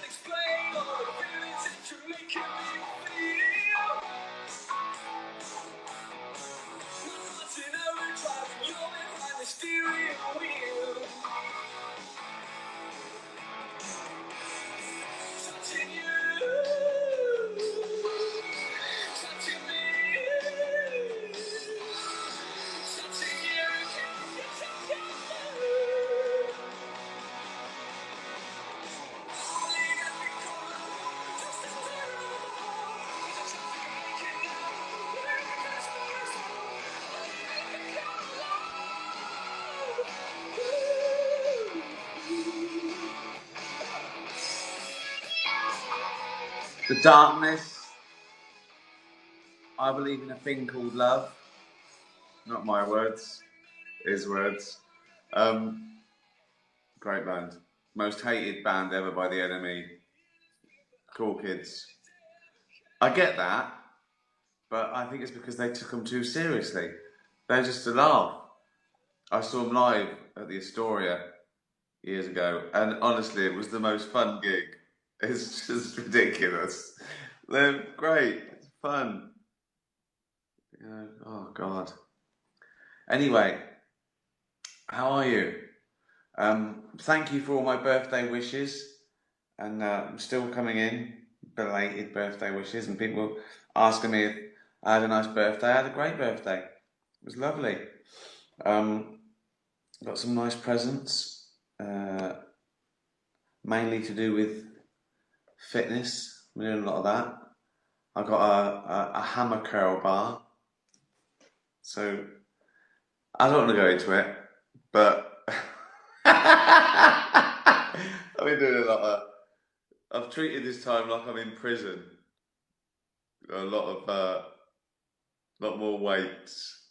explain all the feelings that you're making me feel. My heart's in overdrive and you're behind the steering wheel. Touching you, touching me, touching you, touching you. Falling at the corner, just as terrible. There's a traffic making now. We're in the best place. The darkness. I believe in a thing called love. Not my words, his words. Great band. Most hated band ever by the enemy. Cool kids. I get that, but I think it's because they took them too seriously. They're just a laugh. I saw them live at the Astoria years ago, and honestly, it was the most fun gig. It's just ridiculous. They're great. It's fun. You know, oh God. Anyway, how are you? Thank you for all my birthday wishes, and I'm still coming in, belated birthday wishes, and people asking me if I had a nice birthday. I had a great birthday. It was lovely. Got some nice presents, mainly to do with fitness. I'm doing a lot of that. I got a hammer curl bar. So I don't want to go into it, but I've been doing a lot of. I've treated this time like I'm in prison. A lot more weights.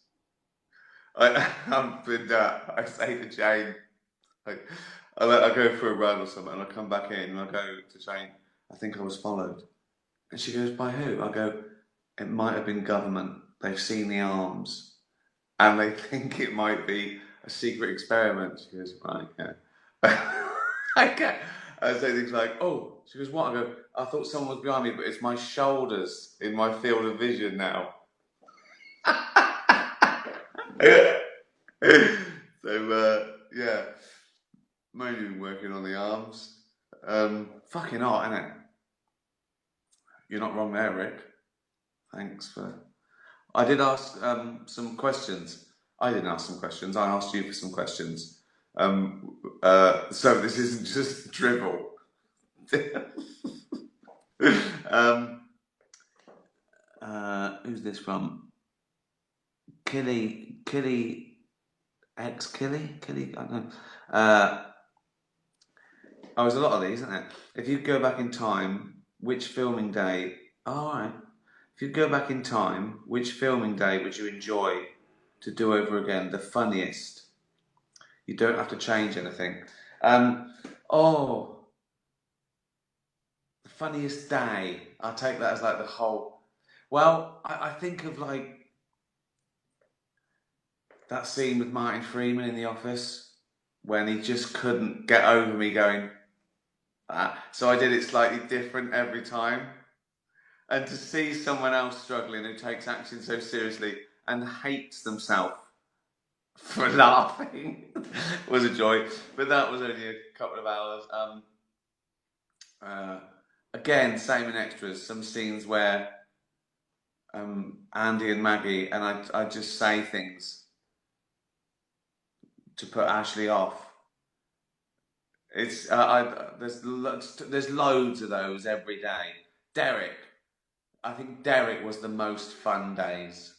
I've been. I say to Jane, I go for a run or something, and I come back in, and I go to Jane. I think I was followed, and she goes, "By who?" I go, "It might have been government. They've seen the arms, and they think it might be a secret experiment." She goes, "Right, yeah." Okay. I say things like, "Oh," she goes, "What?" I go, "I thought someone was behind me, but it's my shoulders in my field of vision now." So, yeah, mainly been working on the arms. Fucking hot, innit? You're not wrong there, Rick. Thanks for... I did ask some questions. I didn't ask some questions. I asked you for some questions. So this isn't just drivel. Who's this from? Killy, X Killy? I don't know. There's a lot of these, isn't there? If you go back in time, which filming day... Oh, alright. If you go back in time, which filming day would you enjoy to do over again? The funniest. You don't have to change anything. The funniest day. I'll take that as like the whole... Well, I think of like that scene with Martin Freeman in The Office when he just couldn't get over me going, so I did it slightly different every time. And to see someone else struggling who takes action so seriously and hates themselves for laughing was a joy. But that was only a couple of hours. Again, same in extras. Some scenes where Andy and Maggie, and I just say things to put Ashley off. It's there's loads of those every day. Derek, I think Derek was the most fun days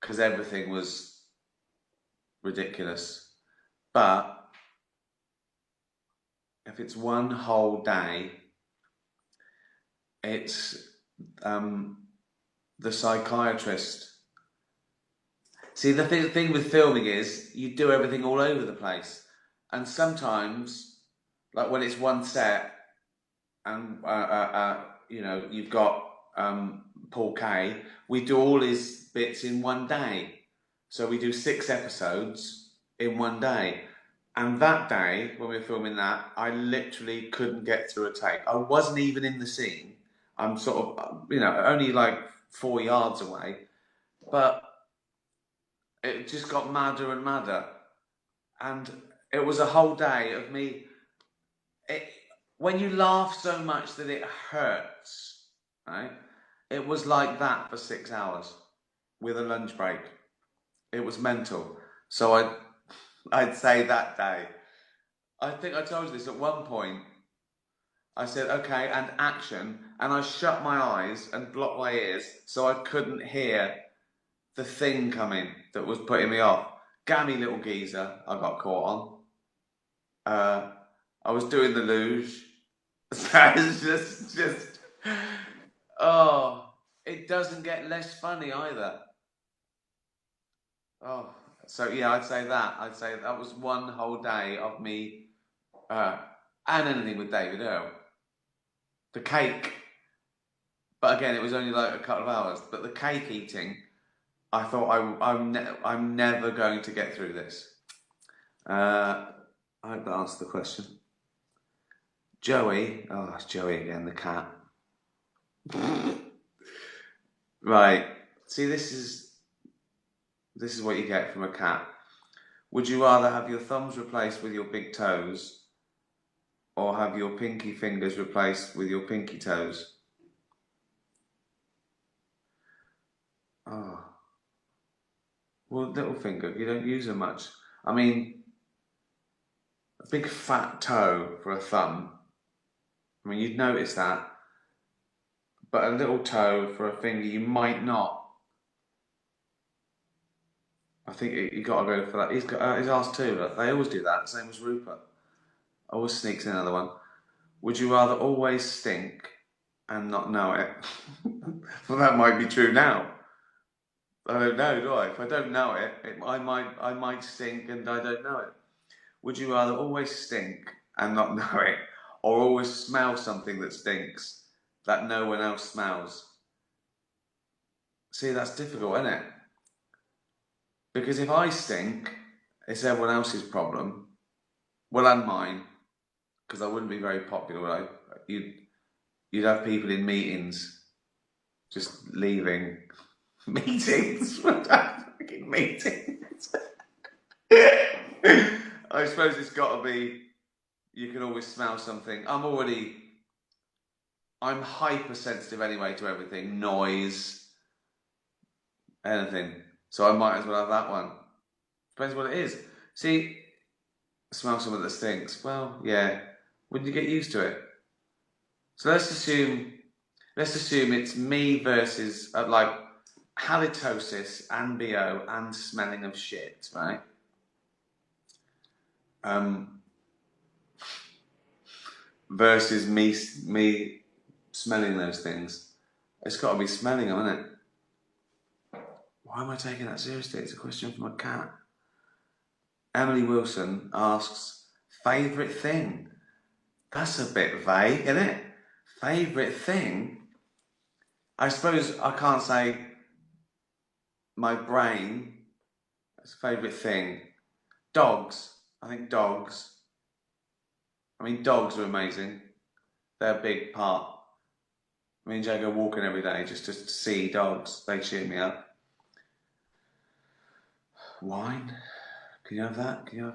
because everything was ridiculous. But if it's one whole day, it's the psychiatrist. See, the thing with filming is you do everything all over the place. And sometimes, like when it's one set and, you know, you've got Paul Kay, we do all his bits in one day. So we do 6 episodes in one day. And that day, when we were filming that, I literally couldn't get through a take. I wasn't even in the scene. I'm sort of, only like 4 yards away. But it just got madder and madder. And it was a whole day of me. When you laugh so much that it hurts, right? It was like that for 6 hours with a lunch break. It was mental. So I'd say that day. I think I told you this at one point. I said, okay, and action. And I shut my eyes and blocked my ears so I couldn't hear the thing coming that was putting me off. Gammy little geezer I got caught on. I was doing the luge. It's just, oh, it doesn't get less funny either. Oh, so yeah, I'd say that was one whole day of me, and anything with David Earl. The cake, but again, it was only like a couple of hours. But the cake eating, I thought I'm never going to get through this. I hope that answered the question. Joey, oh, it's Joey again, the cat. Right, see, this is what you get from a cat. Would you rather have your thumbs replaced with your big toes, or have your pinky fingers replaced with your pinky toes? Oh, well, little finger, you don't use them much. I mean, a big fat toe for a thumb. I mean, you'd notice that. But a little toe for a finger, you might not. I think you got to go for that. He's got his arse too. Look. They always do that. Same as Rupert. Always sneaks in another one. Would you rather always stink and not know it? Well, that might be true now. I don't know, do I? If I don't know it, I might stink and I don't know it. Would you rather always stink and not know it, or always smell something that stinks that no one else smells? See, that's difficult, isn't it? Because if I stink, it's everyone else's problem. Well, and mine, because I wouldn't be very popular, would I? You'd have people in meetings just leaving meetings. Fucking meetings. I suppose it's got to be, you can always smell something. I'm hypersensitive anyway to everything, noise, anything. So I might as well have that one. Depends what it is. See, smell something that stinks. Well, yeah. Wouldn't you get used to it? So let's assume it's me versus like halitosis and BO and smelling of shit, right? Versus me smelling those things. It's got to be smelling them, isn't it? Why am I taking that seriously? It's a question from a cat. Emily Wilson asks, favourite thing? That's a bit vague, isn't it? Favourite thing? I suppose I can't say my brain. That's a favourite thing. Dogs. I think dogs. I mean, dogs are amazing. They're a big part. Me and Jay go walking every day just to see dogs. They cheer me up. Wine? Can you have that? Can you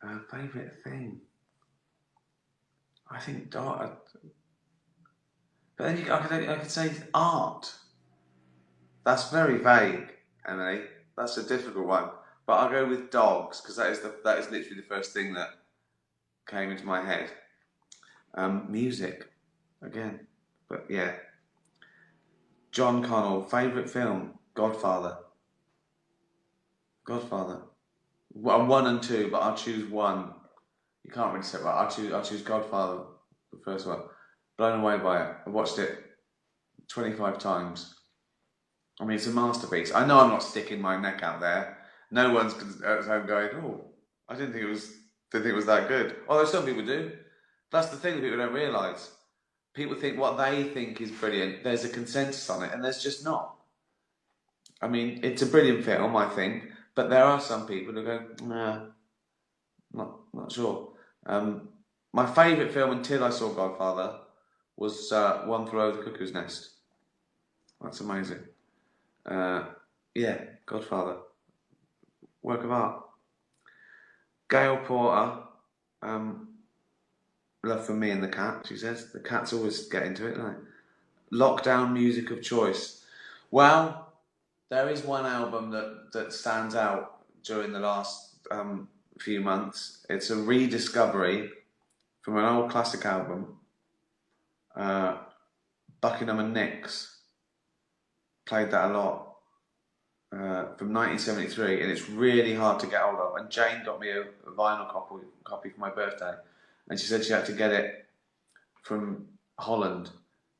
have a favourite thing? I think dog. But then I could say art. That's very vague, Emily. That's a difficult one. But I'll go with dogs because that is literally the first thing that came into my head. Music, again. But yeah. John Connell, favourite film? Godfather. Godfather. Well, 1 and 2, but I'll choose 1. You can't really say that. I'll choose Godfather, the first one. Blown away by it. I watched it 25 times. I mean, it's a masterpiece. I know I'm not sticking my neck out there. No one's at home going, oh, I didn't think it was that good. Although some people do. That's the thing that people don't realise. people think what they think is brilliant. There's a consensus on it, and there's just not. I mean, it's a brilliant film, I think, but there are some people who go, nah, not sure. My favourite film until I saw Godfather was One Flew Over the Cuckoo's Nest. That's amazing. Yeah, Godfather. Work of art. Gail Porter, love for me and the cat, she says. The cats always get into it, don't they? Lockdown music of choice. Well, there is one album that stands out during the last few months. It's a rediscovery from an old classic album. Buckingham and Nicks played that a lot. From 1973, and it's really hard to get hold of. And Jane got me a vinyl copy for my birthday, and she said she had to get it from Holland,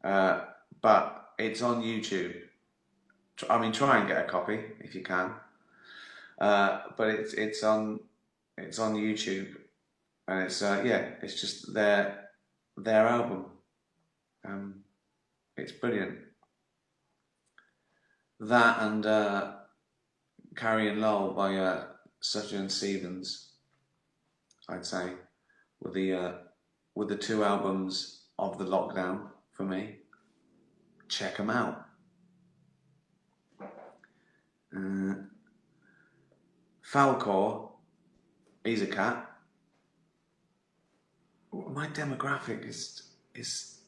but it's on YouTube. I mean, try and get a copy if you can. But it's on YouTube, and it's it's just their album. It's brilliant. That and Carrie and Lowell by Sutter and Stevens, I'd say, were the two albums of the lockdown for me. Check them out. Falcor, he's a cat. My demographic is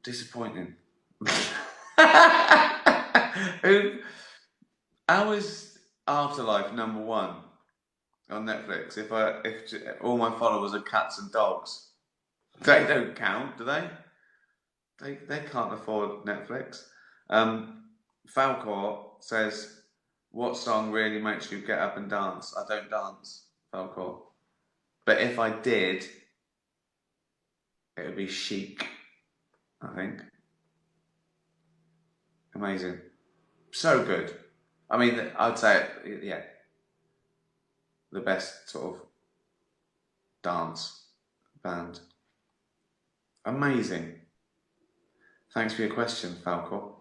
disappointing. How is Afterlife #1 on Netflix? If all my followers are cats and dogs, they don't count, do they? They can't afford Netflix. Falcor says, "What song really makes you get up and dance?" I don't dance, Falcor, but if I did, it would be Chic, I think. Amazing. So good. I mean, I'd say, yeah, the best sort of dance band. Amazing. Thanks for your question, Falcor.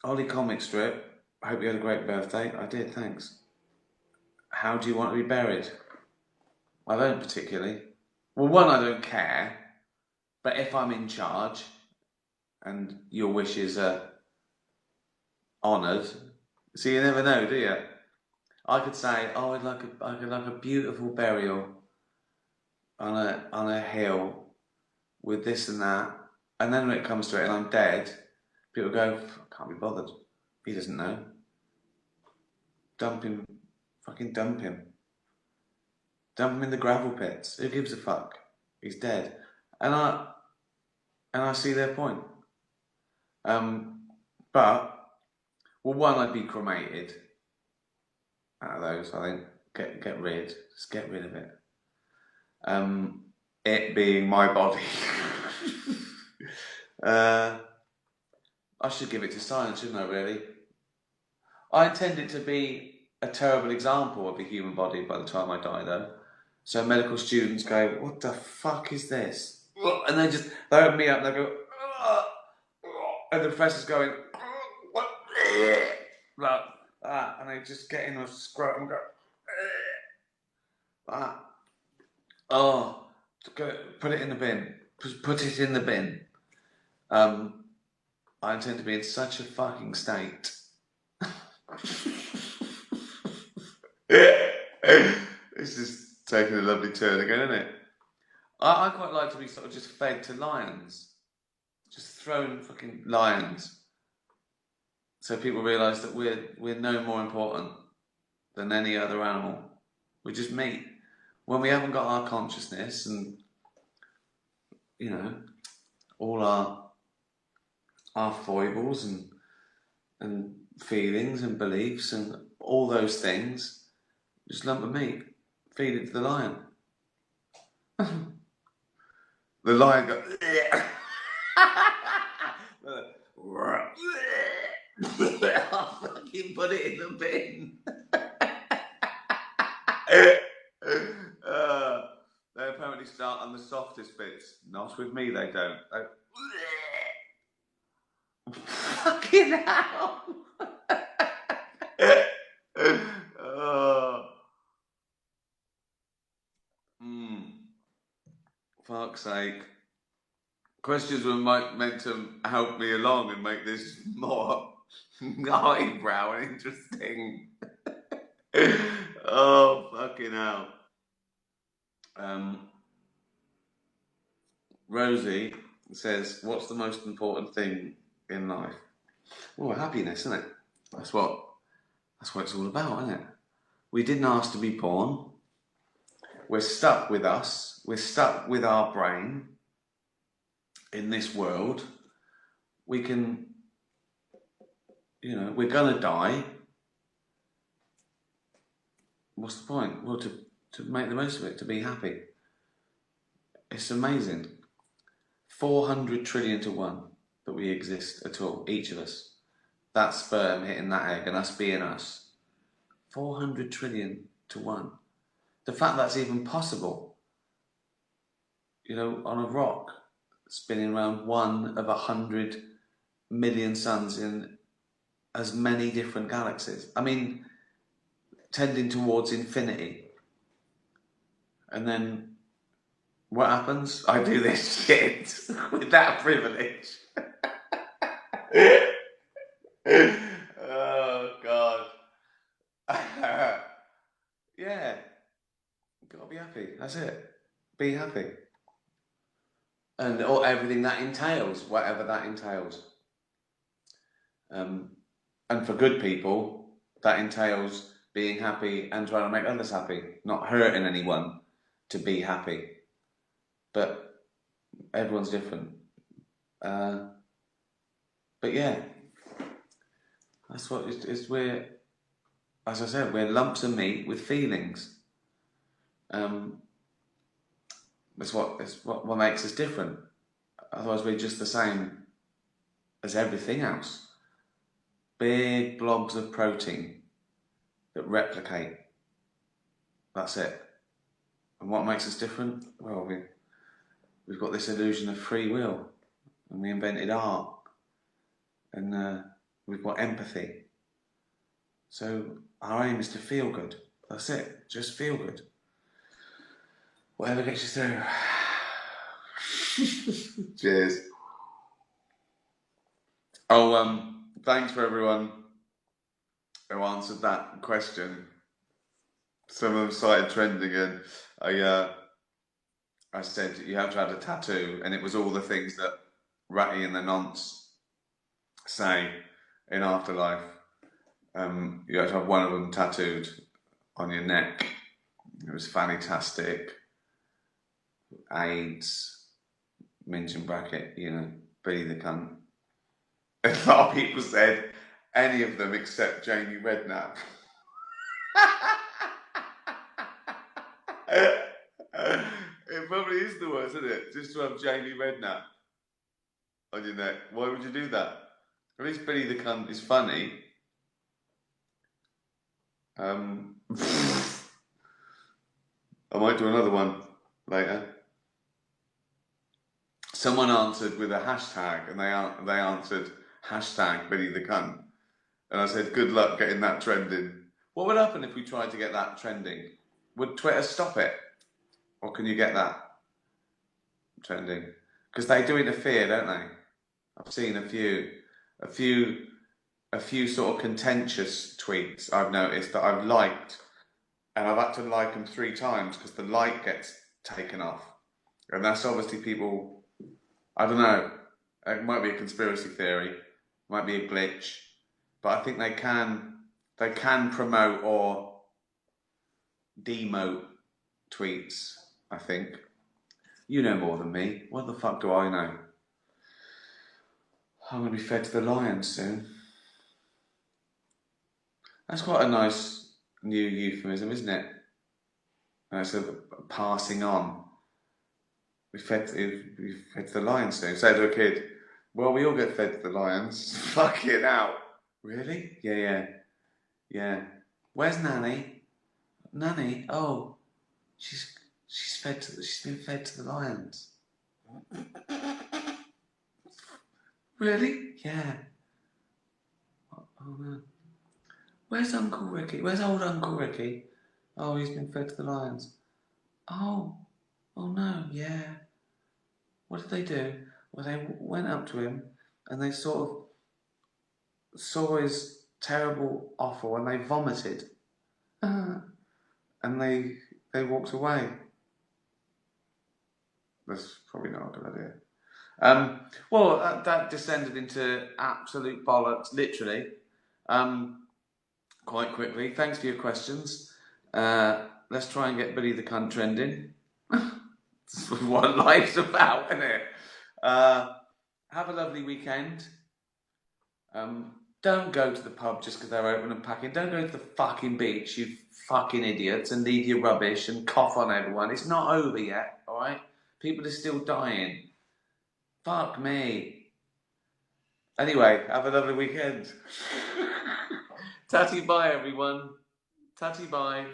Ollie Comic Strip, I hope you had a great birthday. I did, thanks. How do you want to be buried? I don't particularly. Well, one, I don't care, but if I'm in charge and your wishes are honoured, so you never know, do you? I could say, oh, I'd like a beautiful burial on a hill with this and that, and then when it comes to it and I'm dead, people go, can't be bothered. He doesn't know. Dump him. Fucking dump him. Dump him in the gravel pits. Who gives a fuck? He's dead. And I see their point. But, well, one, I'd be cremated out of those, I think. Get rid. Just get rid of it. It being my body. I should give it to science, shouldn't I, really? I intend it to be a terrible example of the human body by the time I die, though. So medical students go, what the fuck is this? And they open me up and they go, and the professor's going, what? Like that. And they just get in a scrotum and go, like that. Oh, put it in the bin. Put it in the bin. I intend to be in such a fucking state. This is taking a lovely turn again, isn't it? I quite like to be sort of just fed to lions. Just thrown fucking lions. So people realise that we're no more important than any other animal. We're just meat. When we haven't got our consciousness and, you know, all our foibles and feelings and beliefs and all those things, just lump of meat, feed it to the lion. The lion goes, I'll fucking put it in the bin. only start on the softest bits. Not with me, they don't. Fucking hell! Oh. Fuck's sake. Questions were meant to help me along and make this more eyebrow and interesting. Oh, fucking hell. Rosie says, what's the most important thing in life? Well, happiness, isn't it? That's what it's all about, isn't it? We didn't ask to be born. We're stuck with us. We're stuck with our brain in this world. We can, we're going to die. What's the point? Well, to make the most of it, to be happy. It's amazing. 400 trillion to 1 that we exist at all, each of us. That sperm hitting that egg and us being us. 400 trillion to 1. The fact that's even possible, on a rock spinning around one of 100 million suns in as many different galaxies. I mean, tending towards infinity. And then what happens? I do this shit with that privilege. Oh, God. Yeah. Gotta be happy. That's it. Be happy. And everything that entails, whatever that entails. And for good people, that entails being happy and trying to make others happy, not hurting anyone to be happy. But everyone's different. But yeah, that's what we're, as I said, we're lumps of meat with feelings. It's what makes us different. Otherwise, we're just the same as everything else. Big blobs of protein that replicate. That's it. And what makes us different? Well, we've got this illusion of free will, and we invented art, and we've got empathy. So our aim is to feel good. That's it. Just feel good. Whatever gets you through. Cheers. Oh, thanks for everyone who answered that question. Some of them started trending, and I said you have to have a tattoo, and it was all the things that Ratty and the Nonce say in Afterlife. You have to have one of them tattooed on your neck. It was fantastic. AIDS, mention bracket, be the cunt. A lot of people said any of them except Jamie Redknapp. It probably is the worst, isn't it? Just to have Jamie Redknapp on your neck. Why would you do that? At least Billy the Cunt is funny. I might do another one later. Someone answered with a hashtag, and they answered hashtag Billy the Cunt. And I said, good luck getting that trending. What would happen if we tried to get that trending? Would Twitter stop it? Or can you get that trending? Because they do interfere, don't they? I've seen a few sort of contentious tweets I've noticed that I've liked, and I've had to like them 3 times because the like gets taken off. And that's obviously people, I don't know, it might be a conspiracy theory, it might be a glitch, but I think they can promote or demote tweets, I think. You know more than me. What the fuck do I know? I'm going to be fed to the lions soon. That's quite a nice new euphemism, isn't it? It's a passing on. We fed to the lions soon. Say to a kid, well, we all get fed to the lions. Fucking hell. Really? Yeah. Where's Nanny? Nanny? Oh, she's she's been fed to the lions. Really? Yeah. Oh no. Where's Uncle Ricky? Where's old Uncle Ricky? Oh, he's been fed to the lions. Oh. Oh no, yeah. What did they do? Well, they went up to him and they sort of saw his terrible offal and they vomited. And they walked away. That's probably not a good idea. Well, that descended into absolute bollocks, literally, quite quickly. Thanks for your questions. Let's try and get Billy the Cunt trending. That's what life's about, isn't it? Have a lovely weekend. Don't go to the pub just because they're open and packing. Don't go to the fucking beach, you fucking idiots, and leave your rubbish and cough on everyone. It's not over yet, alright? People are still dying. Fuck me. Anyway, have a lovely weekend. Tatty bye, everyone. Tatty bye.